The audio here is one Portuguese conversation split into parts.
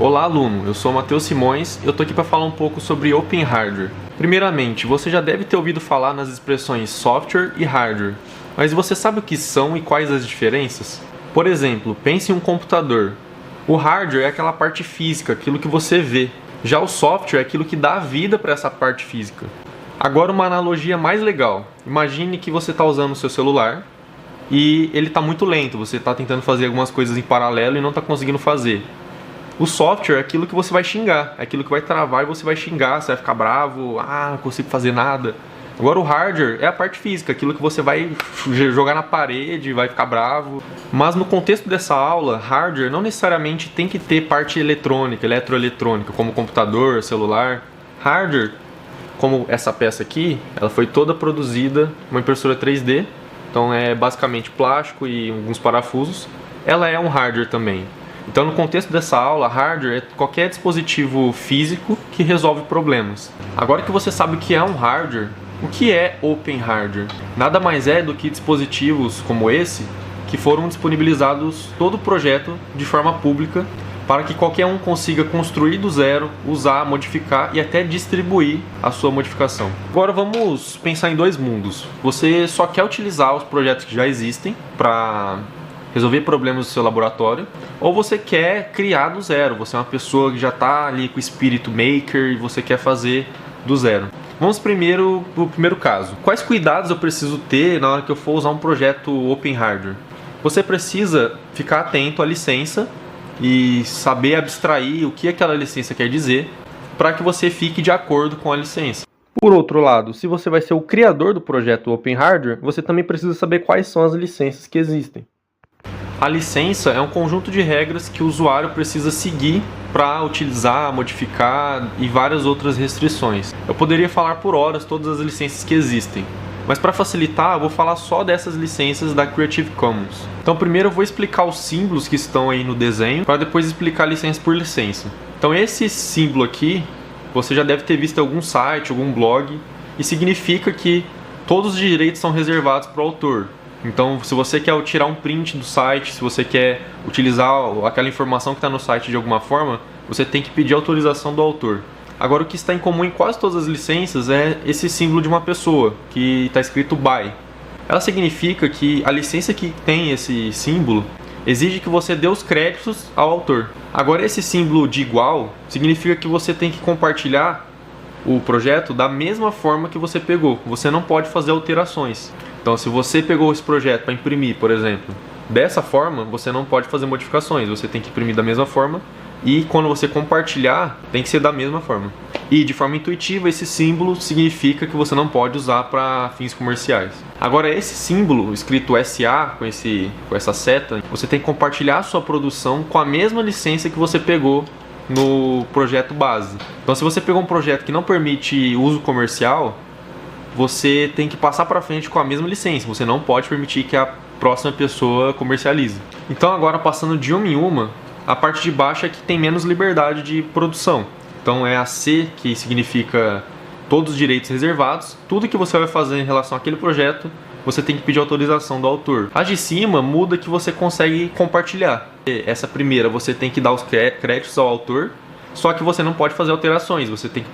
Olá aluno, eu sou Matheus Simões e eu tô aqui para falar um pouco sobre Open Hardware. Primeiramente, você já deve ter ouvido falar nas expressões software e hardware, mas você sabe o que são e quais as diferenças? Por exemplo, pense em um computador. O hardware é aquela parte física, aquilo que você vê. Já o software é aquilo que dá vida para essa parte física. Agora uma analogia mais legal. Imagine que você está usando o seu celular e ele está muito lento, você está tentando fazer algumas coisas em paralelo e não está conseguindo fazer. O software é aquilo que você vai xingar, é aquilo que vai travar e você vai xingar, você vai ficar bravo, não consigo fazer nada. Agora o hardware é a parte física, aquilo que você vai jogar na parede, vai ficar bravo. Mas no contexto dessa aula, hardware não necessariamente tem que ter parte eletrônica, eletroeletrônica, como computador, celular. Hardware, como essa peça aqui, ela foi toda produzida uma impressora 3D, então é basicamente plástico e alguns parafusos. Ela é um hardware também. Então, no contexto dessa aula, hardware é qualquer dispositivo físico que resolve problemas. Agora que você sabe o que é um hardware, o que é Open Hardware? Nada mais é do que dispositivos como esse que foram disponibilizados todo o projeto de forma pública para que qualquer um consiga construir do zero, usar, modificar e até distribuir a sua modificação. Agora vamos pensar em dois mundos. Você só quer utilizar os projetos que já existem para resolver problemas do seu laboratório, ou você quer criar do zero, você é uma pessoa que já está ali com o espírito maker e você quer fazer do zero. Vamos primeiro para o primeiro caso. Quais cuidados eu preciso ter na hora que eu for usar um projeto Open Hardware? Você precisa ficar atento à licença e saber abstrair o que aquela licença quer dizer para que você fique de acordo com a licença. Por outro lado, se você vai ser o criador do projeto Open Hardware, você também precisa saber quais são as licenças que existem. A licença é um conjunto de regras que o usuário precisa seguir para utilizar, modificar e várias outras restrições. Eu poderia falar por horas todas as licenças que existem, mas para facilitar eu vou falar só dessas licenças da Creative Commons. Então primeiro eu vou explicar os símbolos que estão aí no desenho, para depois explicar licença por licença. Então esse símbolo aqui, você já deve ter visto em algum site, algum blog, e significa que todos os direitos são reservados para o autor. Então, se você quer tirar um print do site, se você quer utilizar aquela informação que está no site de alguma forma, você tem que pedir autorização do autor. Agora, o que está em comum em quase todas as licenças é esse símbolo de uma pessoa, que está escrito by. Ela significa que a licença que tem esse símbolo exige que você dê os créditos ao autor. Agora, esse símbolo de igual significa que você tem que compartilhar o projeto da mesma forma que você pegou. Você não pode fazer alterações. Então, se você pegou esse projeto para imprimir, por exemplo, dessa forma, você não pode fazer modificações. Você tem que imprimir da mesma forma e quando você compartilhar, tem que ser da mesma forma. E de forma intuitiva, esse símbolo significa que você não pode usar para fins comerciais. Agora, esse símbolo escrito SA, com essa seta, você tem que compartilhar a sua produção com a mesma licença que você pegou no projeto base. Então, se você pegou um projeto que não permite uso comercial, você tem que passar para frente com a mesma licença. Você não pode permitir que a próxima pessoa comercialize. Então agora, passando de uma em uma, a parte de baixo é que tem menos liberdade de produção. Então é a C, que significa todos os direitos reservados. Tudo que você vai fazer em relação àquele projeto, você tem que pedir autorização do autor. A de cima muda que você consegue compartilhar. Essa primeira você tem que dar os créditos ao autor, só que você não pode fazer alterações. Você tem que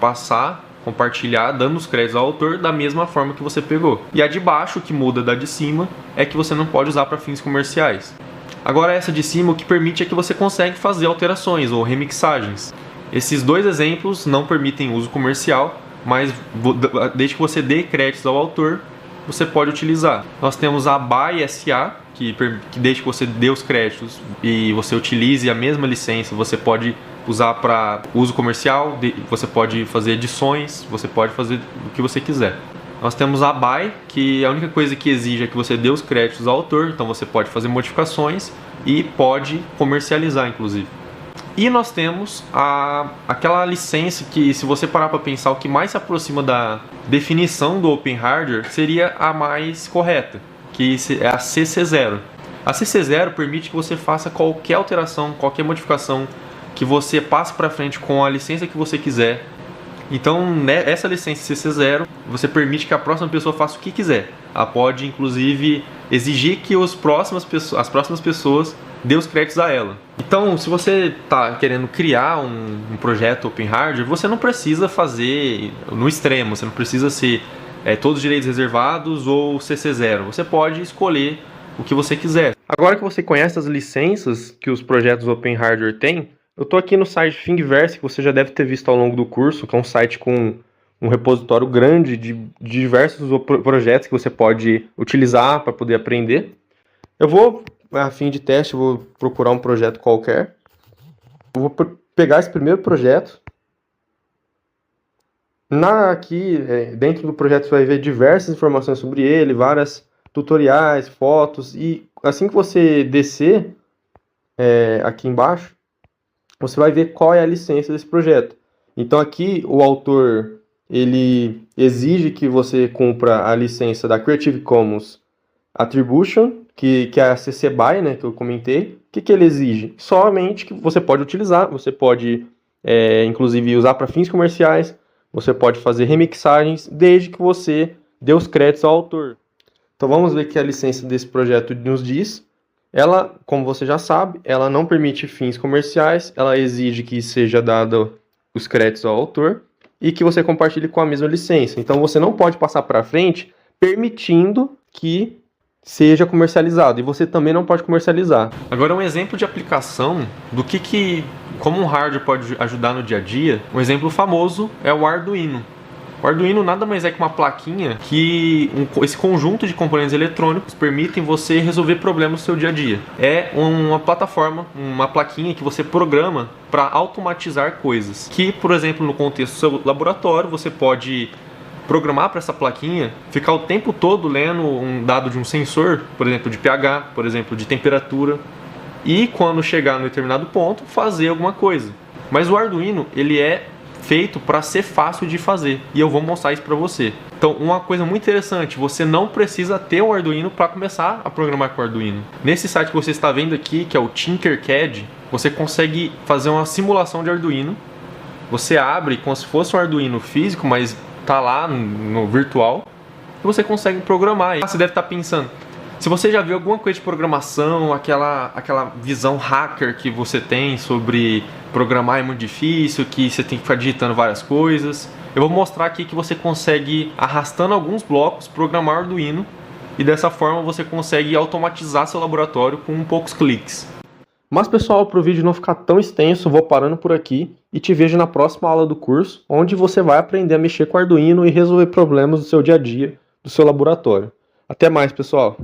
compartilhar, dando os créditos ao autor da mesma forma que você pegou. E a de baixo, que muda da de cima, é que você não pode usar para fins comerciais. Agora essa de cima, o que permite é que você consegue fazer alterações ou remixagens. Esses dois exemplos não permitem uso comercial, mas desde que você dê créditos ao autor, você pode utilizar. Nós temos a by SA, que desde que você dê os créditos e você utilize a mesma licença, você pode usar para uso comercial, você pode fazer edições, você pode fazer o que você quiser. Nós temos a by, que a única coisa que exige é que você dê os créditos ao autor, então você pode fazer modificações e pode comercializar, inclusive. E nós temos aquela licença que, se você parar para pensar, o que mais se aproxima da definição do Open Hardware seria a mais correta, que é a CC0. A CC0 permite que você faça qualquer alteração, qualquer modificação, que você passe para frente com a licença que você quiser. Então, essa licença CC0, você permite que a próxima pessoa faça o que quiser. Ela pode, inclusive, exigir que as próximas pessoas dê os créditos a ela. Então, se você está querendo criar um projeto Open Hardware, você não precisa fazer no extremo, você não precisa ser todos os direitos reservados ou CC0. Você pode escolher o que você quiser. Agora que você conhece as licenças que os projetos Open Hardware têm, eu estou aqui no site Thingiverse, que você já deve ter visto ao longo do curso, que é um site com um repositório grande de diversos projetos que você pode utilizar para poder aprender. Eu vou, a fim de teste, eu vou procurar um projeto qualquer. Eu vou pegar esse primeiro projeto. Aqui, dentro do projeto, você vai ver diversas informações sobre ele, várias tutoriais, fotos, e assim que você descer aqui embaixo, você vai ver qual é a licença desse projeto. Então aqui o autor ele exige que você cumpra a licença da Creative Commons Attribution, que é a CC BY, né, que eu comentei. O que ele exige? Somente que você pode utilizar, você pode inclusive usar para fins comerciais, você pode fazer remixagens, desde que você dê os créditos ao autor. Então vamos ver que a licença desse projeto nos diz. Ela, como você já sabe, ela não permite fins comerciais, ela exige que seja dado os créditos ao autor e que você compartilhe com a mesma licença. Então você não pode passar para frente permitindo que seja comercializado, e você também não pode comercializar. Agora, um exemplo de aplicação do como um hardware pode ajudar no dia a dia, um exemplo famoso é o Arduino. O Arduino nada mais é que uma plaquinha que esse conjunto de componentes eletrônicos permitem você resolver problemas no seu dia a dia. É uma plataforma, uma plaquinha que você programa para automatizar coisas. Que, por exemplo, no contexto do seu laboratório, você pode programar para essa plaquinha ficar o tempo todo lendo um dado de um sensor, por exemplo, de pH, por exemplo, de temperatura, e quando chegar no determinado ponto, fazer alguma coisa. Mas o Arduino, ele é feito para ser fácil de fazer, e eu vou mostrar isso para você. Então, uma coisa muito interessante, você não precisa ter o Arduino para começar a programar com o Arduino. Nesse site que você está vendo aqui, que é o Tinkercad, você consegue fazer uma simulação de Arduino. Você abre como se fosse um Arduino físico, mas tá lá no virtual, e você consegue programar. Você deve estar pensando, se você já viu alguma coisa de programação, aquela visão hacker que você tem sobre programar é muito difícil, que você tem que ficar digitando várias coisas, eu vou mostrar aqui que você consegue, arrastando alguns blocos, programar Arduino, e dessa forma você consegue automatizar seu laboratório com poucos cliques. Mas pessoal, para o vídeo não ficar tão extenso, vou parando por aqui e te vejo na próxima aula do curso, onde você vai aprender a mexer com Arduino e resolver problemas do seu dia a dia, do seu laboratório. Até mais, pessoal!